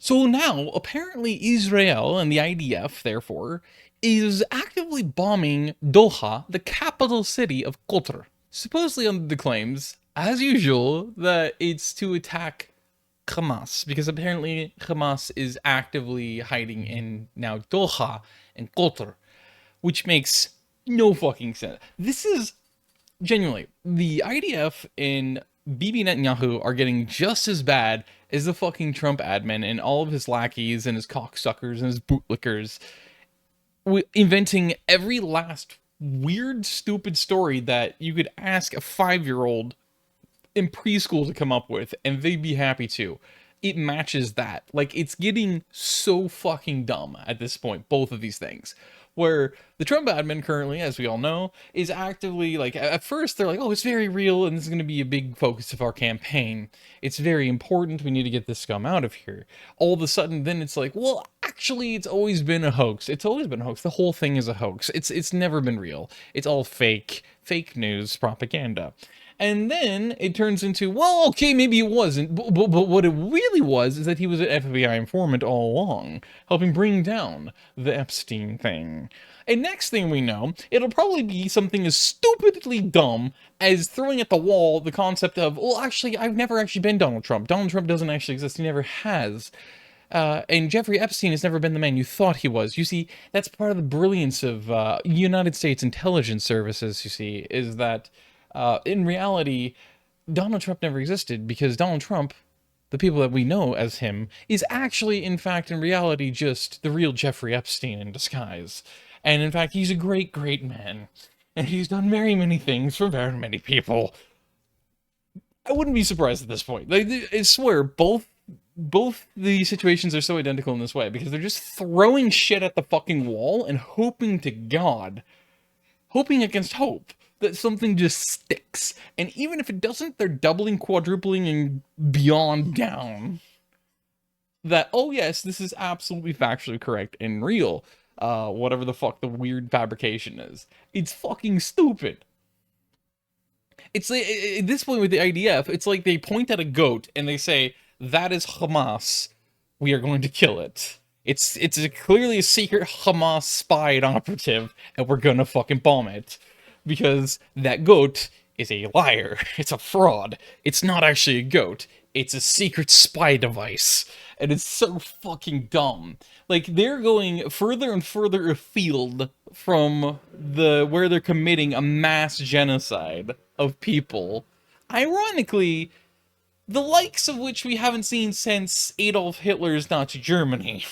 So now, apparently, Israel and the IDF, therefore, is actively bombing Doha, the capital city of Qatar. Supposedly under the claims, as usual, that it's to attack Hamas, because apparently Hamas is actively hiding in now Doha and Qatar, which makes no fucking sense. This is genuinely, the IDF and Bibi Netanyahu are getting just as bad as the fucking Trump admin and all of his lackeys and his cocksuckers and his bootlickers, inventing every last weird, stupid story that you could ask a 5-year-old in preschool to come up with, and they'd be happy to. It matches that. Like, it's getting so fucking dumb at this point, both of these things. Where the Trump admin currently, as we all know, is actively, like, at first they're like, oh, it's very real, and this is going to be a big focus of our campaign. It's very important, we need to get this scum out of here. All of a sudden, then it's like, well, actually, it's always been a hoax. It's always been a hoax. The whole thing is a hoax. It's never been real. It's all fake news propaganda. And then it turns into, well, okay, maybe it wasn't, but what it really was is that he was an FBI informant all along, helping bring down the Epstein thing. And next thing we know, it'll probably be something as stupidly dumb as throwing at the wall the concept of, well, actually, I've never actually been Donald Trump. Donald Trump doesn't actually exist. He never has. And Jeffrey Epstein has never been the man you thought he was. You see, that's part of the brilliance of United States intelligence services, you see, is that in reality, Donald Trump never existed, because Donald Trump, the people that we know as him, is actually, in fact, in reality, just the real Jeffrey Epstein in disguise. And in fact, he's a great, great man. And he's done very many things for very many people. I wouldn't be surprised at this point. Like, I swear, both the situations are so identical in this way, because they're just throwing shit at the fucking wall and hoping to God, hoping against hope, that something just sticks. And even if it doesn't, they're doubling, quadrupling, and beyond down. That, oh yes, this is absolutely factually correct and real. Whatever the fuck the weird fabrication is. It's fucking stupid. It's like, at this point with the IDF, it's like they point at a goat and they say, that is Hamas. We are going to kill it. It's clearly a secret Hamas spied operative, and we're gonna fucking bomb it. Because that goat is a liar. It's a fraud. It's not actually a goat. It's a secret spy device. And it's so fucking dumb. Like, they're going further and further afield from where they're committing a mass genocide of people. Ironically, the likes of which we haven't seen since Adolf Hitler's Nazi Germany.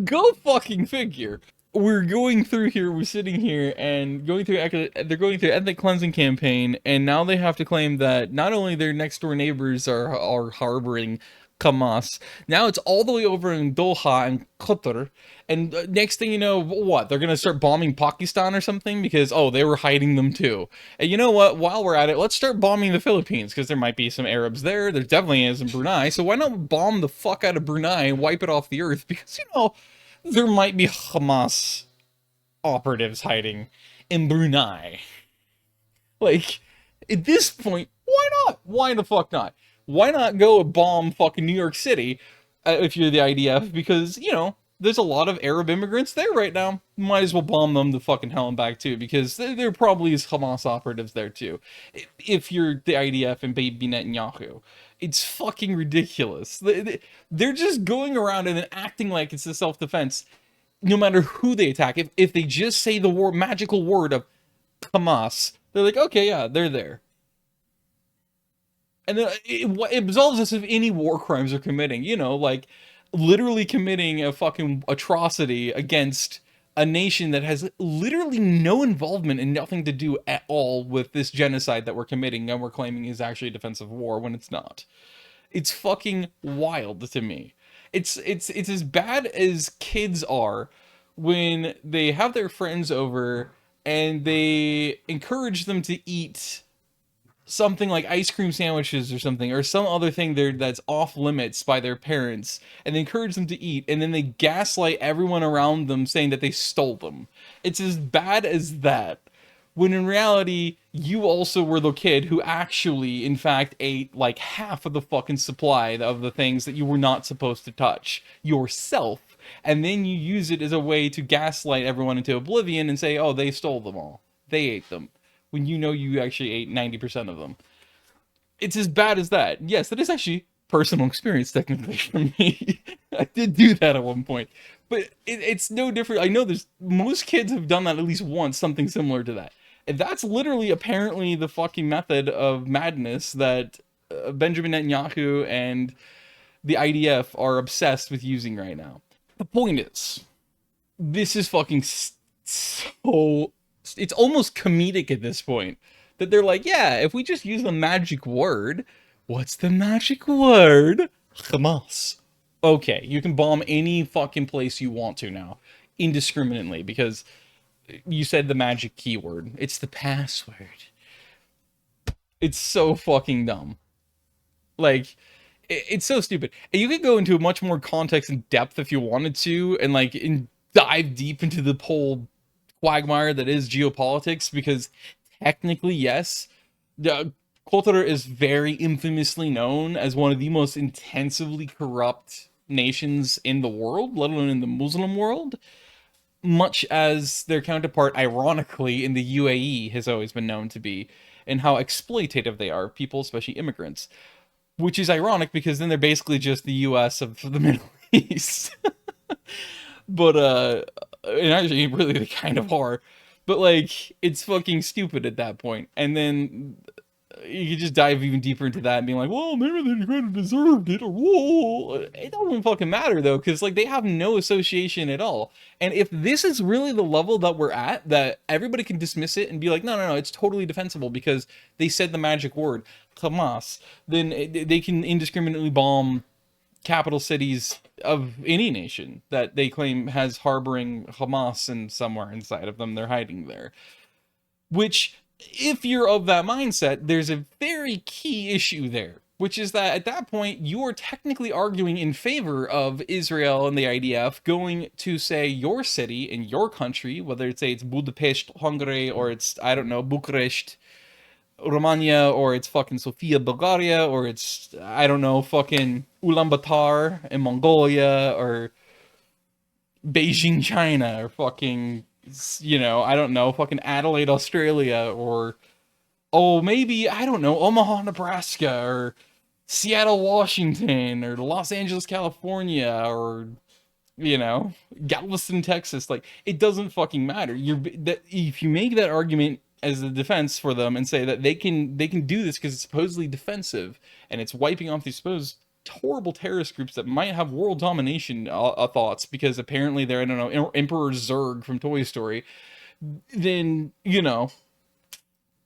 Go fucking figure. We're going through here, we're sitting here and going through, they're going through ethnic cleansing campaign, and now they have to claim that not only their next door neighbors are harboring Hamas, now it's all the way over in Doha and Qatar, and next thing you know, what, they're gonna start bombing Pakistan or something, because, oh, they were hiding them too. And you know what, while we're at it, let's start bombing the Philippines, because there might be some Arabs there definitely is in Brunei, so why not bomb the fuck out of Brunei and wipe it off the earth, because, you know, there might be Hamas operatives hiding in Brunei. Like, at this point, why not? Why the fuck not? Why not go bomb fucking New York City if you're the IDF? Because, you know, there's a lot of Arab immigrants there right now. Might as well bomb them to fucking hell and back too, because there probably is Hamas operatives there too. If you're the IDF and Bibi Netanyahu. It's fucking ridiculous. They're just going around and then acting like it's a self-defense, no matter who they attack. If they just say the magical word of Hamas, they're like, okay, yeah, they're there. And then it absolves us of any war crimes they're committing. You know, like literally committing a fucking atrocity against a nation that has literally no involvement and nothing to do at all with this genocide that we're committing and we're claiming is actually a defensive war when it's not. It's fucking wild to me. It's as bad as kids are when they have their friends over and they encourage them to eat something like ice cream sandwiches or something, or some other thing that's off limits by their parents, and they encourage them to eat, and then they gaslight everyone around them saying that they stole them. It's as bad as that. when in reality, you also were the kid who actually, in fact, ate like half of the fucking supply of the things that you were not supposed to touch yourself. And then you use it as a way to gaslight everyone into oblivion and say, oh, they stole them all. They ate them. When you know you actually ate 90% of them. It's as bad as that. Yes, that is actually personal experience technically for me. I did do that at one point. But it's no different. I know there's most kids have done that at least once, something similar to that. And that's literally apparently the fucking method of madness that Benjamin Netanyahu and the IDF are obsessed with using right now. The point is, this is fucking so... It's almost comedic at this point. That they're like, yeah, if we just use the magic word... What's the magic word? Hamas. Okay, you can bomb any fucking place you want to now. Indiscriminately, because you said the magic keyword. It's the password. It's so fucking dumb. Like, it's so stupid. And you could go into much more context and depth if you wanted to, and like dive deep into the whole quagmire that is geopolitics, because technically, yes, Qatar is very infamously known as one of the most intensively corrupt nations in the world, let alone in the Muslim world, much as their counterpart, ironically, in the UAE has always been known to be, and how exploitative they are, people, especially immigrants. Which is ironic because then they're basically just the US of the Middle East. But, and actually, really, they kind of are. But, like, it's fucking stupid at that point. And then you could just dive even deeper into that and be like, well, maybe they kind of deserved it, or whoa. It doesn't fucking matter, though, because, like, they have no association at all. And if this is really the level that we're at, that everybody can dismiss it and be like, no, no, no, it's totally defensible because they said the magic word, Hamas, then they can indiscriminately bomb capital cities of any nation that they claim has harboring Hamas and somewhere inside of them. They're hiding there. Which, if you're of that mindset, there's a very key issue there, which is that at that point, you are technically arguing in favor of Israel and the IDF going to, say, your city in your country, whether it's, say, it's Budapest, Hungary, or it's, I don't know, Bucharest, Romania, or it's fucking Sofia, Bulgaria, or it's, I don't know, fucking Ulaanbaatar in Mongolia, or Beijing, China, or fucking, you know, I don't know, fucking Adelaide, Australia, or, oh, maybe, I don't know, Omaha, Nebraska, or Seattle, Washington, or Los Angeles, California, or, you know, Galveston, Texas. Like, it doesn't fucking matter. If you make that argument as a defense for them and say that they can do this because it's supposedly defensive and it's wiping off these supposed horrible terrorist groups that might have world domination thoughts because apparently they're, I don't know, Emperor Zurg from Toy Story, then, you know,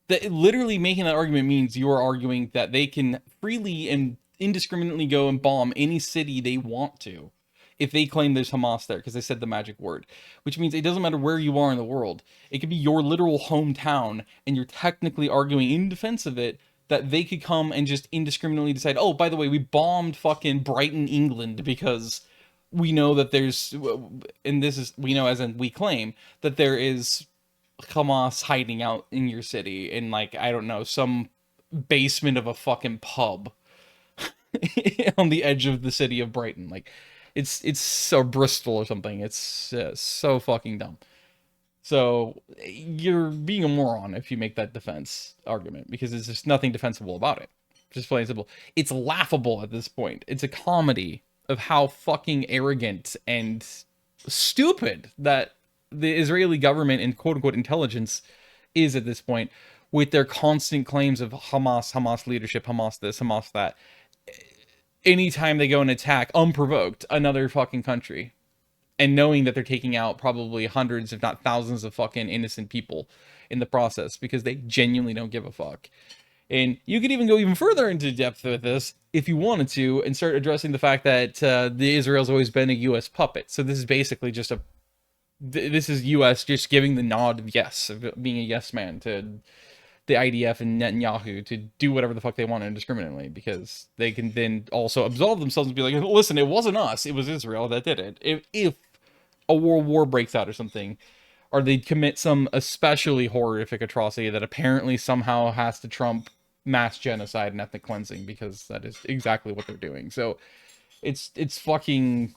that literally making that argument means you are arguing that they can freely and indiscriminately go and bomb any city they want to if they claim there's Hamas there because they said the magic word, which means it doesn't matter where you are in the world. It could be your literal hometown, and you're technically arguing in defense of it that they could come and just indiscriminately decide, oh, by the way, we bombed fucking Brighton, England, because we know that there's, and this is, we know as in we claim, that there is Hamas hiding out in your city in, like, I don't know, some basement of a fucking pub on the edge of the city of Brighton. Like, it's so Bristol or something. It's so fucking dumb. So you're being a moron if you make that defense argument because there's just nothing defensible about it. Just plain simple. It's laughable at this point. It's a comedy of how fucking arrogant and stupid that the Israeli government and quote-unquote intelligence is at this point with their constant claims of Hamas leadership, Hamas this, Hamas that. Anytime they go and attack, unprovoked, another fucking country. And knowing that they're taking out probably hundreds, if not thousands of fucking innocent people in the process because they genuinely don't give a fuck. And you could even go even further into depth with this if you wanted to and start addressing the fact that the Israel's always been a U.S. puppet. So this is basically just this is U.S. just giving the nod of yes, of being a yes man to the IDF and Netanyahu to do whatever the fuck they want indiscriminately because they can then also absolve themselves and be like, listen, it wasn't us, it was Israel that did it. If a world war breaks out or something, or they commit some especially horrific atrocity that apparently somehow has to trump mass genocide and ethnic cleansing, because that is exactly what they're doing. So it's fucking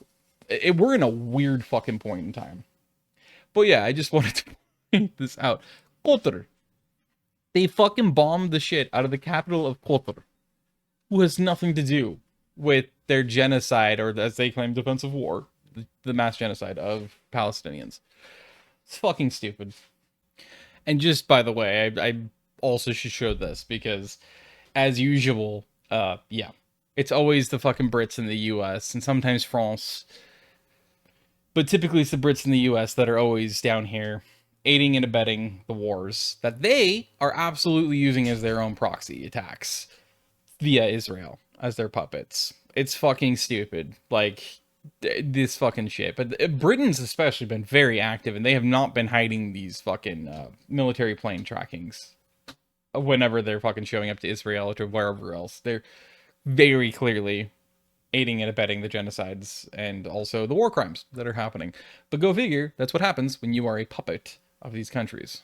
we're in a weird fucking point in time. But yeah, I just wanted to point this out. Qatar. They fucking bombed the shit out of the capital of Qatar, who has nothing to do with their genocide, or as they claim, defensive war, the mass genocide of Palestinians. It's fucking stupid. And just by the way, I also should show this because, as usual, yeah, it's always the fucking Brits in the U.S. and sometimes France, but typically it's the Brits in the U.S. that are always down here aiding and abetting the wars that they are absolutely using as their own proxy attacks via Israel as their puppets. It's fucking stupid. Like, this fucking shit. But Britain's especially been very active, and they have not been hiding these fucking military plane trackings whenever they're fucking showing up to Israel or to wherever else. They're very clearly aiding and abetting the genocides and also the war crimes that are happening. But go figure, that's what happens when you are a puppet of these countries.